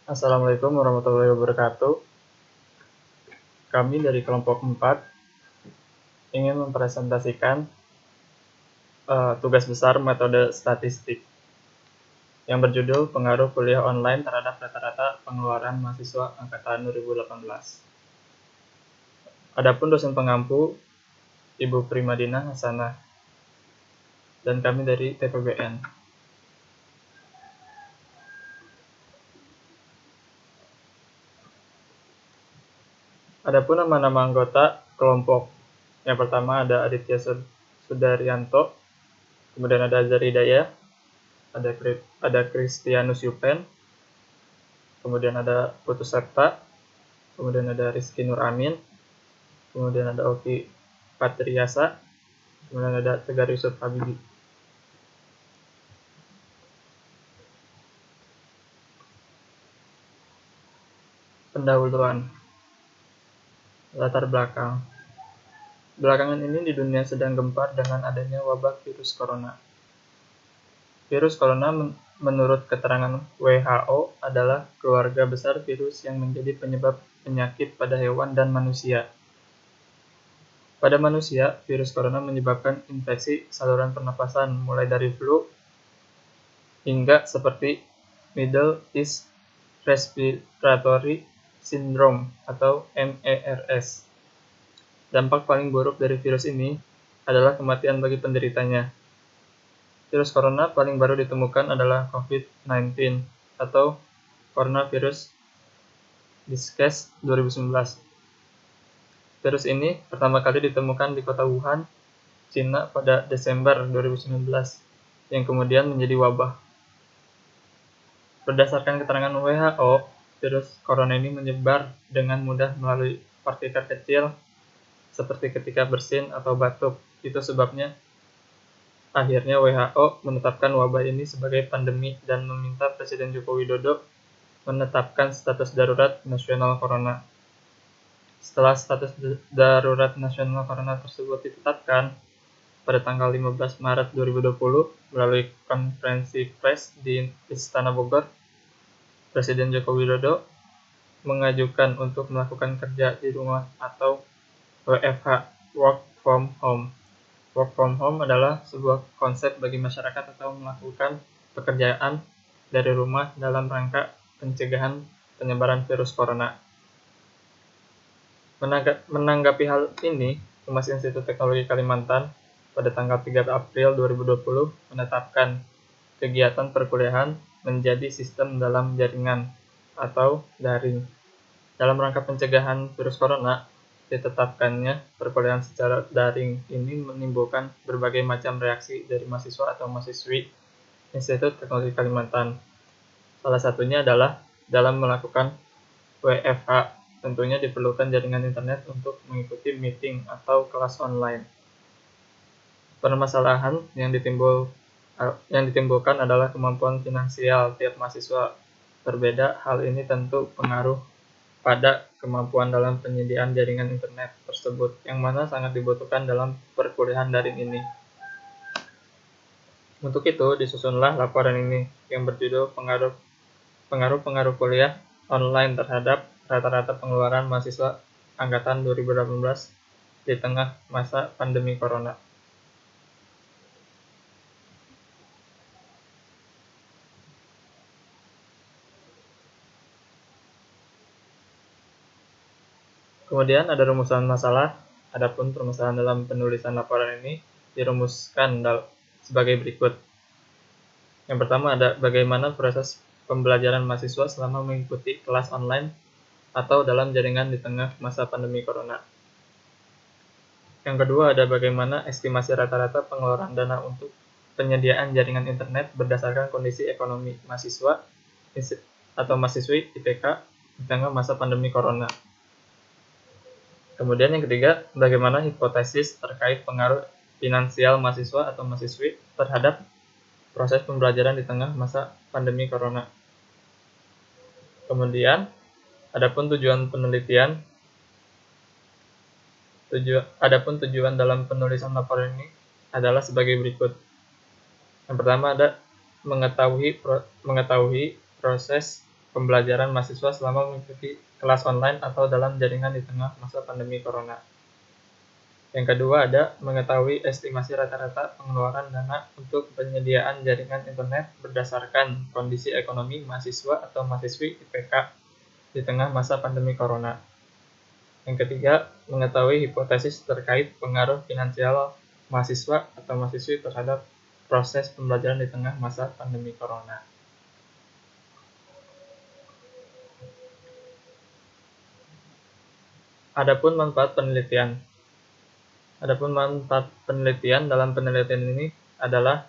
Assalamualaikum warahmatullahi wabarakatuh. Kami dari kelompok 4 ingin mempresentasikan tugas besar metode statistik yang berjudul Pengaruh Kuliah Online terhadap Rata-rata Pengeluaran Mahasiswa Angkatan 2018. Adapun dosen pengampu Ibu Primadina Hasanah dan kami dari TPBN. Adapun nama-nama anggota kelompok, yang pertama ada Aditya Sudaryanto, kemudian ada Azhar Hidayah, ada Kristianus Yupen, kemudian ada Putus Septa, kemudian ada Rizky Nur Amin, kemudian ada Oki Patriasa, kemudian ada Tegar Yusuf Habibi. Pendahuluan. Latar belakang. Belakangan ini di dunia sedang gempar dengan adanya wabah virus corona. Virus corona menurut keterangan WHO adalah keluarga besar virus yang menjadi penyebab penyakit pada hewan dan manusia. Pada manusia, virus corona menyebabkan infeksi saluran pernapasan mulai dari flu hingga seperti Middle East Respiratory Syndrome atau MERS. Dampak paling buruk dari virus ini adalah kematian bagi penderitanya. Virus corona paling baru ditemukan adalah COVID-19 atau Coronavirus Disease 2019. Virus ini pertama kali ditemukan di kota Wuhan, Cina pada Desember 2019, yang kemudian menjadi wabah. Berdasarkan keterangan WHO, virus corona ini menyebar dengan mudah melalui partikel kecil seperti ketika bersin atau batuk. Itu sebabnya akhirnya WHO menetapkan wabah ini sebagai pandemi dan meminta Presiden Joko Widodo menetapkan status darurat nasional corona. Setelah status darurat nasional corona tersebut ditetapkan pada tanggal 15 Maret 2020 melalui konferensi pers di Istana Bogor, Presiden Joko Widodo mengajukan untuk melakukan kerja di rumah atau WFH, Work from Home. Work from home adalah sebuah konsep bagi masyarakat atau melakukan pekerjaan dari rumah dalam rangka pencegahan penyebaran virus corona. Menanggapi hal ini, Humas Institut Teknologi Kalimantan pada tanggal 3 April 2020 menetapkan kegiatan perkuliahan menjadi sistem dalam jaringan atau daring. Dalam rangka pencegahan virus corona, ditetapkannya perkuliahan secara daring ini menimbulkan berbagai macam reaksi dari mahasiswa atau mahasiswi Institut Teknologi Kalimantan. Salah satunya adalah dalam melakukan WFH, tentunya diperlukan jaringan internet untuk mengikuti meeting atau kelas online. Permasalahan yang ditimbulkan adalah kemampuan finansial tiap mahasiswa berbeda. Hal ini tentu pengaruh pada kemampuan dalam penyediaan jaringan internet tersebut, yang mana sangat dibutuhkan dalam perkuliahan daring ini. Untuk itu, disusunlah laporan ini yang berjudul Pengaruh Kuliah Online terhadap Rata-rata Pengeluaran Mahasiswa Angkatan 2018 di Tengah Masa Pandemi Corona. Kemudian ada rumusan masalah. Adapun permasalahan dalam penulisan laporan ini dirumuskan sebagai berikut. Yang pertama ada bagaimana proses pembelajaran mahasiswa selama mengikuti kelas online atau dalam jaringan di tengah masa pandemi corona. Yang kedua ada bagaimana estimasi rata-rata pengeluaran dana untuk penyediaan jaringan internet berdasarkan kondisi ekonomi mahasiswa atau mahasiswi IPK di tengah masa pandemi corona. Kemudian yang ketiga, bagaimana hipotesis terkait pengaruh finansial mahasiswa atau mahasiswi terhadap proses pembelajaran di tengah masa pandemi corona. Kemudian, adapun tujuan penelitian, tujuan dalam penulisan laporan ini adalah sebagai berikut. Yang pertama ada mengetahui proses pembelajaran mahasiswa selama mengikuti kelas online atau dalam jaringan di tengah masa pandemi corona. Yang kedua ada mengetahui estimasi rata-rata pengeluaran dana untuk penyediaan jaringan internet berdasarkan kondisi ekonomi mahasiswa atau mahasiswi IPK di tengah masa pandemi corona. Yang ketiga, mengetahui hipotesis terkait pengaruh finansial mahasiswa atau mahasiswi terhadap proses pembelajaran di tengah masa pandemi corona. Adapun manfaat penelitian. Dalam penelitian ini adalah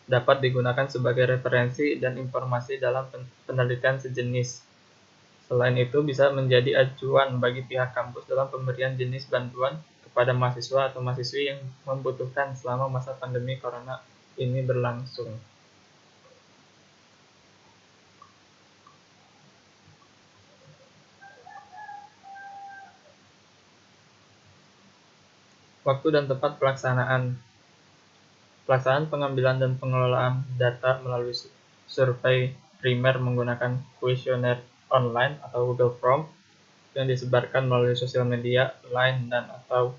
dapat digunakan sebagai referensi dan informasi dalam penelitian sejenis. Selain itu, bisa menjadi acuan bagi pihak kampus dalam pemberian jenis bantuan kepada mahasiswa atau mahasiswi yang membutuhkan selama masa pandemi corona ini berlangsung. Waktu dan tempat pelaksanaan. Pelaksanaan pengambilan dan pengelolaan data melalui survei primer menggunakan kuesioner online atau Google Form yang disebarkan melalui sosial media, Line, dan atau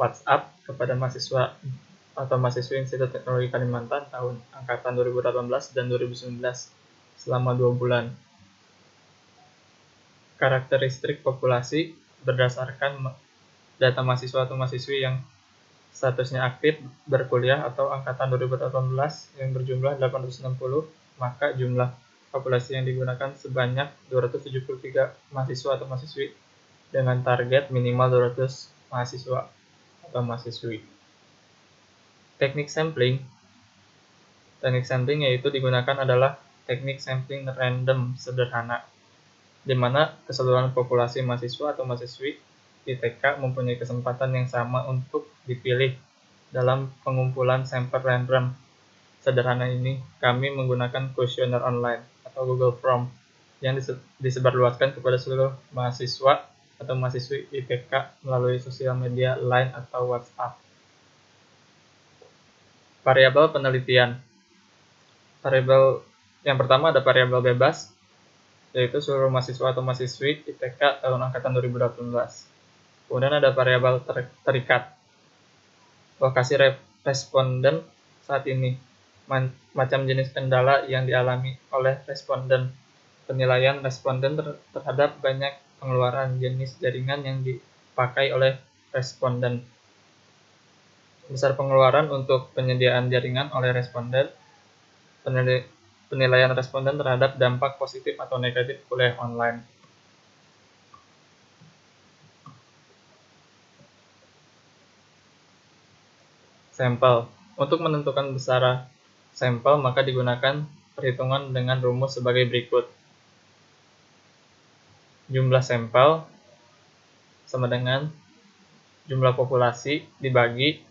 WhatsApp kepada mahasiswa atau mahasiswi Institut Teknologi Kalimantan tahun angkatan 2018 dan 2019 selama 2 bulan. Karakteristik populasi berdasarkan data mahasiswa atau mahasiswi yang statusnya aktif berkuliah atau angkatan 2018 yang berjumlah 860, maka jumlah populasi yang digunakan sebanyak 273 mahasiswa atau mahasiswi dengan target minimal 200 mahasiswa atau mahasiswi. Teknik sampling yaitu digunakan adalah teknik sampling random sederhana, di mana keseluruhan populasi mahasiswa atau mahasiswi ITK mempunyai kesempatan yang sama untuk dipilih dalam pengumpulan sampel random. Sederhana ini, kami menggunakan kuesioner online atau Google Form yang disebarluaskan kepada seluruh mahasiswa atau mahasiswi IPK melalui sosial media Line atau WhatsApp. Variabel penelitian. Variabel yang pertama ada variabel bebas, yaitu seluruh mahasiswa atau mahasiswi IPK tahun angkatan 2018. Kemudian ada variabel terikat, lokasi responden saat ini, macam jenis kendala yang dialami oleh responden, penilaian responden terhadap banyak pengeluaran jenis jaringan yang dipakai oleh responden, besar pengeluaran untuk penyediaan jaringan oleh responden, penilaian responden terhadap dampak positif atau negatif kuliah online. Sampel. Untuk menentukan besaran sampel, maka digunakan perhitungan dengan rumus sebagai berikut. Jumlah sampel sama dengan jumlah populasi dibagi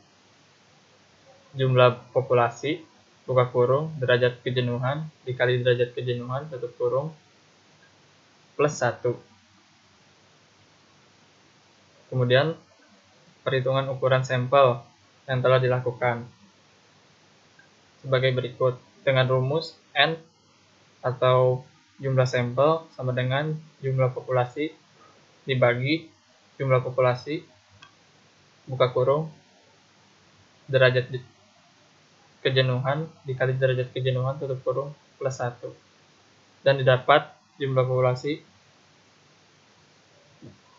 jumlah populasi, buka kurung, derajat kejenuhan, dikali derajat kejenuhan, tutup kurung, plus 1. Kemudian, perhitungan ukuran sampel yang telah dilakukan sebagai berikut, dengan rumus N atau jumlah sampel sama dengan jumlah populasi dibagi jumlah populasi, buka kurung, derajat kejenuhan dikali derajat kejenuhan, tutup kurung, plus 1. Dan didapat jumlah populasi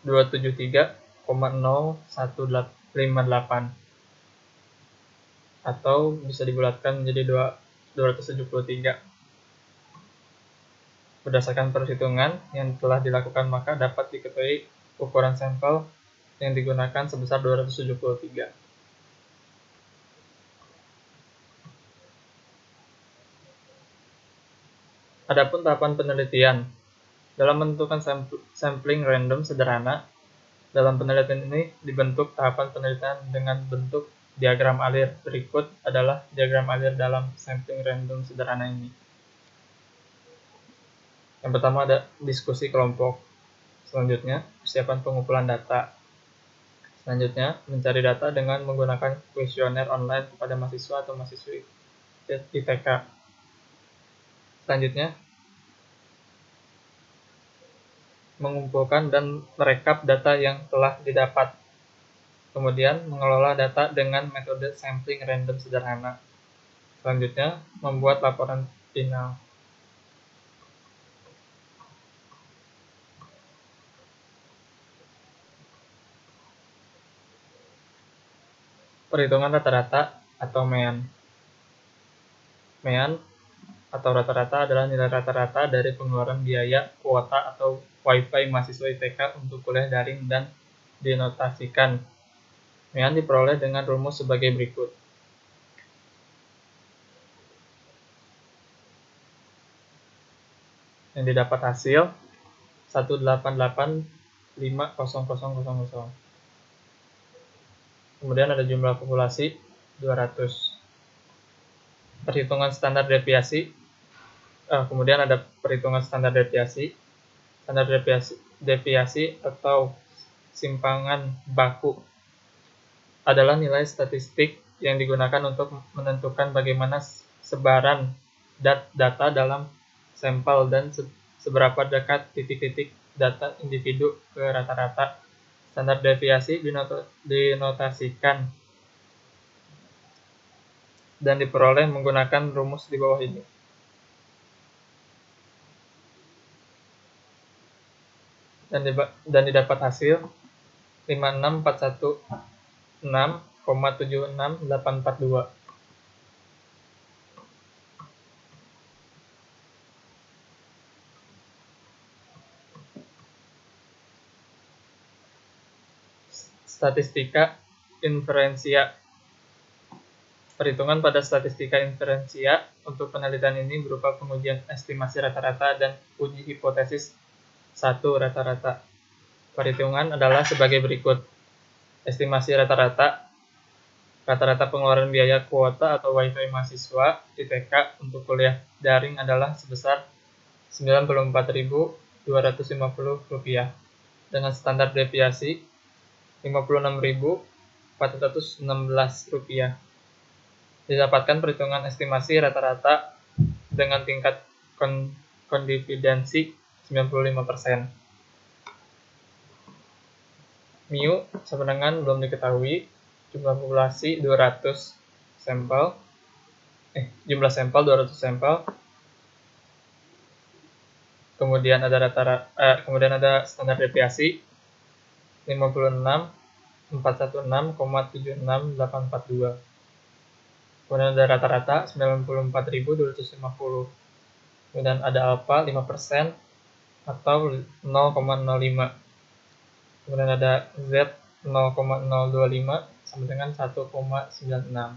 273,0158 atau bisa dibulatkan menjadi 273. Berdasarkan perhitungan yang telah dilakukan, maka dapat diketahui ukuran sampel yang digunakan sebesar 273. Adapun tahapan penelitian. Dalam menentukan sampling random sederhana, dalam penelitian ini dibentuk tahapan penelitian dengan bentuk diagram alir. Berikut adalah diagram alir dalam sampling random sederhana ini. Yang pertama ada diskusi kelompok. Selanjutnya, persiapan pengumpulan data. Selanjutnya, mencari data dengan menggunakan kuesioner online kepada mahasiswa atau mahasiswi ITK. Selanjutnya, mengumpulkan dan merekap data yang telah didapat, kemudian mengelola data dengan metode sampling random sederhana. Selanjutnya, membuat laporan final. Perhitungan rata-rata atau MEAN. MEAN atau rata-rata adalah nilai rata-rata dari pengeluaran biaya, kuota, atau wifi mahasiswa IPK untuk kuliah daring dan dinotasikan. MEAN diperoleh dengan rumus sebagai berikut. Yang didapat hasil 188500000. Kemudian ada jumlah populasi 200. Perhitungan standar deviasi. Kemudian ada perhitungan standar deviasi. Standar deviasi atau simpangan baku adalah nilai statistik yang digunakan untuk menentukan bagaimana sebaran data dalam sampel dan seberapa dekat titik-titik data individu ke rata-rata. Standar deviasi dinotasikan dan diperoleh menggunakan rumus di bawah ini. Dan didapat hasil 56416,76842. Statistika inferensia. Perhitungan pada statistika inferensia untuk penelitian ini berupa pengujian estimasi rata-rata dan uji hipotesis 1 rata-rata. Perhitungan adalah sebagai berikut. Estimasi rata-rata pengeluaran biaya kuota atau wifi mahasiswa IPK untuk kuliah daring adalah sebesar Rp94.250 dengan standar deviasi Rp56.416. Didapatkan perhitungan estimasi rata-rata dengan tingkat konfidensi 95%. Mu sama dengan belum diketahui, jumlah populasi 200 sampel, jumlah sampel 200 sampel, kemudian ada standar deviasi 56.416,76842. Kemudian ada rata-rata 94.250. Kemudian ada alfa 5% atau 0,05. Kemudian ada Z 0,025 sama dengan 1,96.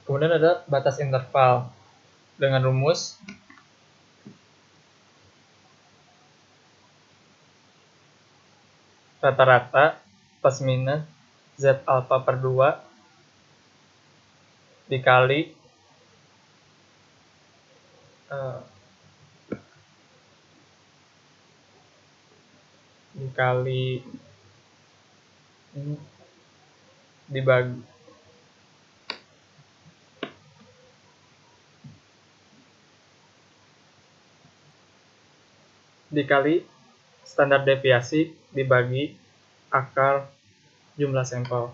Kemudian ada batas interval dengan rumus rata-rata plus minus Z alfa per 2 dikali dikali standar deviasi dibagi akar jumlah sampel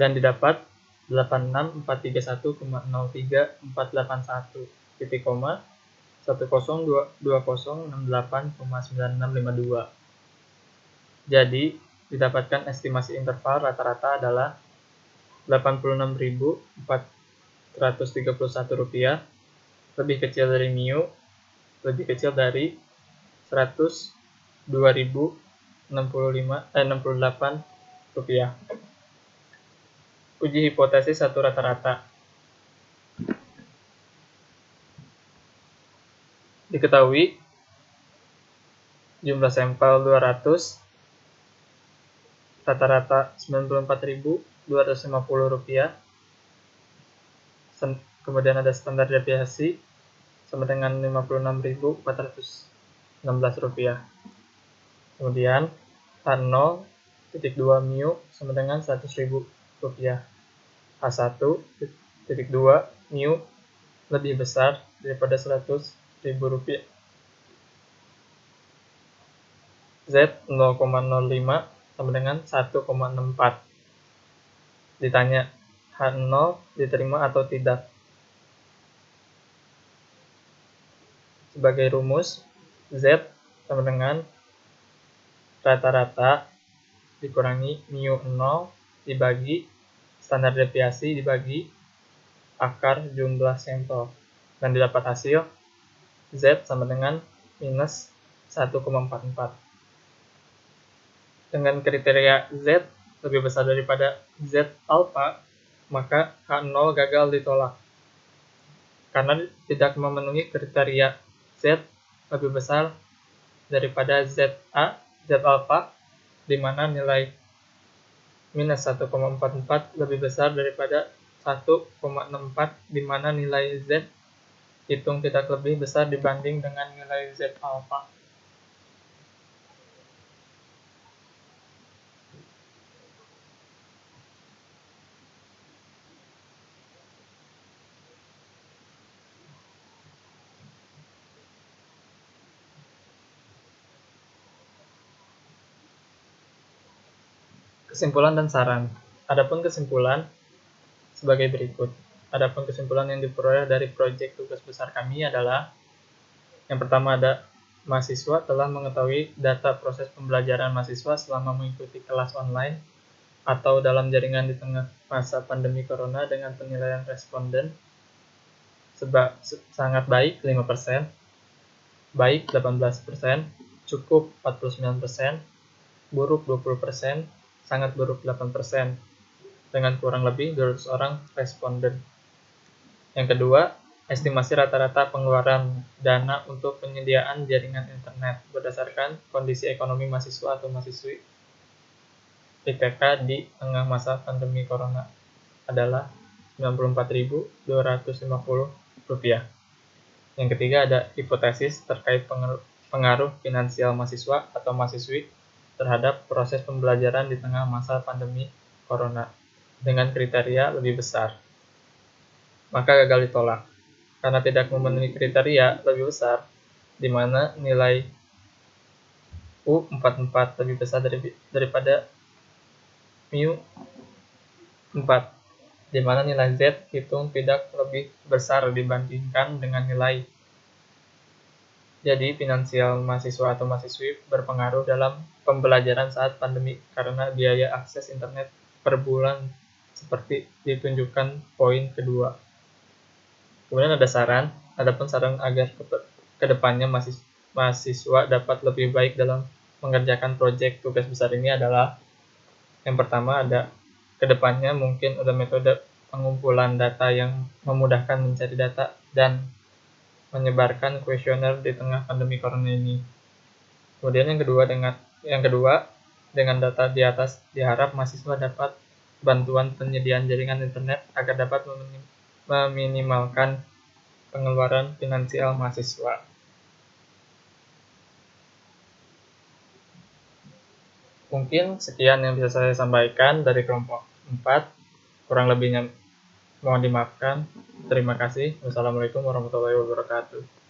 dan didapat 86.431,03481 titik koma 102068,9652. Jadi didapatkan estimasi interval rata-rata adalah Rp86.431 lebih kecil dari mu lebih kecil dari 102.068 rupiah. Uji hipotesis 1 rata-rata. Diketahui jumlah sampel 200, rata-rata Rp94.250, kemudian ada standar deviasi sama dengan Rp56.416. Kemudian H0 mu sama dengan 100.000 rupiah. H1 titik 2 mu lebih besar daripada 100.000 rupiah. Z 0,05 sama dengan 1,64. Ditanya H0 diterima atau tidak. Sebagai rumus, Z sama dengan rata-rata dikurangi mu 0 dibagi standar deviasi dibagi akar jumlah sampel. Dan didapat hasil Z sama dengan minus 1,44. Dengan kriteria Z lebih besar daripada Z alpha, maka H0 gagal ditolak. Karena tidak memenuhi kriteria Z lebih besar daripada ZA, Z alpha, di mana nilai minus 1,44 lebih besar daripada 1,64, di mana nilai Z hitung tidak lebih besar dibanding dengan nilai Z alpha. Kesimpulan dan saran. Adapun kesimpulan sebagai berikut. Adapun kesimpulan yang diperoleh dari proyek tugas besar kami adalah yang pertama ada mahasiswa telah mengetahui data proses pembelajaran mahasiswa selama mengikuti kelas online atau dalam jaringan di tengah masa pandemi corona dengan penilaian responden sangat baik 5%, baik 18%, cukup 49%, buruk 20%, sangat buruk 8%, dengan kurang lebih 200 orang responden. Yang kedua, estimasi rata-rata pengeluaran dana untuk penyediaan jaringan internet berdasarkan kondisi ekonomi mahasiswa atau mahasiswi ITK di tengah masa pandemi corona adalah Rp94.250. Yang ketiga ada hipotesis terkait pengaruh finansial mahasiswa atau mahasiswi terhadap proses pembelajaran di tengah masa pandemi corona dengan kriteria lebih besar. Maka gagal ditolak karena tidak memenuhi kriteria lebih besar, di mana nilai U44 lebih besar daripada mu 4, di mana nilai Z hitung tidak lebih besar dibandingkan dengan nilai. Jadi, finansial mahasiswa atau mahasiswi berpengaruh dalam pembelajaran saat pandemi karena biaya akses internet per bulan seperti ditunjukkan poin kedua. Kemudian ada saran, adapun saran agar kedepannya mahasiswa dapat lebih baik dalam mengerjakan proyek tugas besar ini adalah yang pertama ada kedepannya mungkin ada metode pengumpulan data yang memudahkan mencari data dan menyebarkan kuesioner di tengah pandemi corona ini. Kemudian yang kedua dengan data di atas diharap mahasiswa dapat bantuan penyediaan jaringan internet agar dapat meminimalkan pengeluaran finansial mahasiswa. Mungkin sekian yang bisa saya sampaikan dari kelompok 4. Kurang lebihnya mohon dimaafkan. Terima kasih. Wassalamualaikum warahmatullahi wabarakatuh.